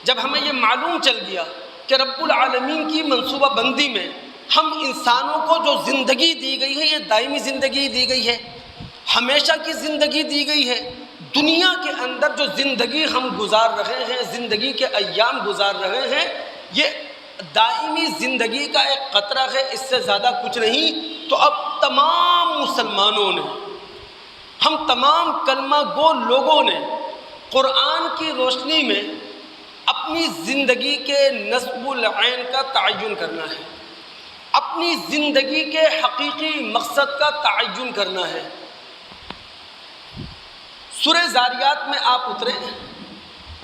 جب ہمیں یہ معلوم چل گیا کہ رب العالمین کی منصوبہ بندی میں ہم انسانوں کو جو زندگی دی گئی ہے یہ دائمی زندگی دی گئی ہے، ہمیشہ کی زندگی دی گئی ہے، دنیا کے اندر جو زندگی ہم گزار رہے ہیں، زندگی کے ایام گزار رہے ہیں، یہ دائمی زندگی کا ایک قطرہ ہے، اس سے زیادہ کچھ نہیں۔ تو اب تمام مسلمانوں نے، ہم تمام کلمہ گو لوگوں نے قرآن کی روشنی میں اپنی زندگی کے نصب العین کا تعین کرنا ہے، اپنی زندگی کے حقیقی مقصد کا تعین کرنا ہے۔ سورہ زاریات میں آپ اتریں،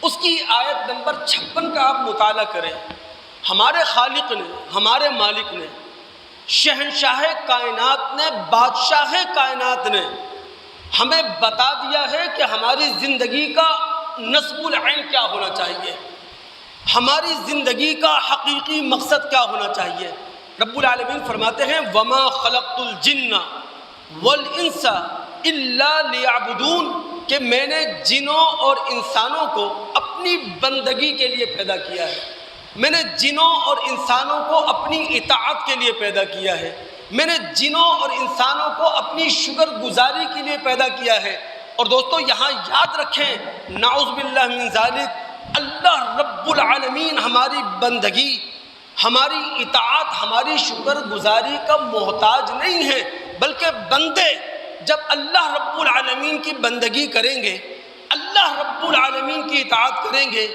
اس کی آیت نمبر 56 کا آپ مطالعہ کریں۔ ہمارے خالق نے، ہمارے مالک نے، شہنشاہ کائنات نے، بادشاہ کائنات نے ہمیں بتا دیا ہے کہ ہماری زندگی کا نصب العین کیا ہونا چاہیے، ہماری زندگی کا حقیقی مقصد کیا ہونا چاہیے۔ رب العالمین فرماتے ہیں وَمَا خَلَقْتُ الْجِنَّ وَالْإِنسَ إِلَّا لِيَعْبُدُونَ، کہ میں نے جنوں اور انسانوں کو اپنی بندگی کے لیے پیدا کیا ہے، میں نے جنوں اور انسانوں کو اپنی اطاعت کے لیے پیدا کیا ہے، میں نے جنوں اور انسانوں کو اپنی شکر گزاری کے لیے پیدا کیا ہے۔ اور دوستو یہاں یاد رکھیں، نعوذ باللہ من ذالک، اللہ رب العالمین ہماری بندگی، ہماری اطاعت، ہماری شکر گزاری کا محتاج نہیں ہے، بلکہ بندے جب اللہ رب العالمین کی بندگی کریں گے، اللہ رب العالمین کی اطاعت کریں گے،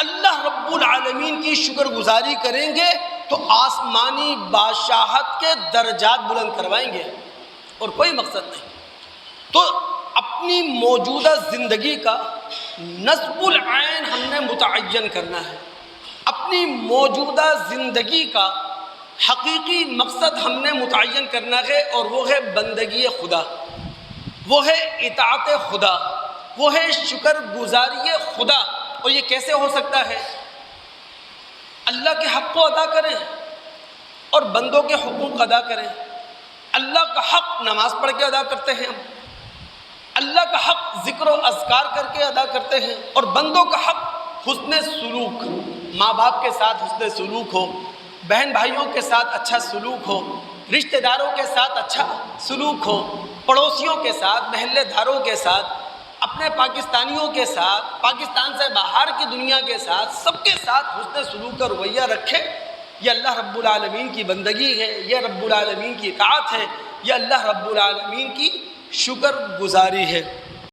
اللہ رب العالمین کی شکر گزاری کریں گے تو آسمانی بادشاہت کے درجات بلند کروائیں گے، اور کوئی مقصد نہیں۔ تو اپنی موجودہ زندگی کا نصب العین ہم نے متعین کرنا ہے، اپنی موجودہ زندگی کا حقیقی مقصد ہم نے متعین کرنا ہے، اور وہ ہے بندگی خدا، وہ ہے اطاعت خدا، وہ ہے شکر گزاری خدا۔ اور یہ کیسے ہو سکتا ہے؟ اللہ کے حق کو ادا کریں اور بندوں کے حقوق ادا کریں۔ اللہ کا حق نماز پڑھ کے ادا کرتے ہیں ہم، اللہ کا حق ذکر و اذکار کر کے ادا کرتے ہیں، اور بندوں کا حق حسن سلوک، ماں باپ کے ساتھ حسن سلوک ہو، بہن بھائیوں کے ساتھ اچھا سلوک ہو، رشتہ داروں کے ساتھ اچھا سلوک ہو، پڑوسیوں کے ساتھ، محلے داروں کے ساتھ، اپنے پاکستانیوں کے ساتھ، پاکستان سے باہر کی دنیا کے ساتھ، سب کے ساتھ حسن سلوک کا رویہ رکھے۔ یہ اللہ رب العالمین کی بندگی ہے، یہ رب العالمین کی اطاعت ہے، یہ اللہ رب العالمین کی شکر گزاری ہے۔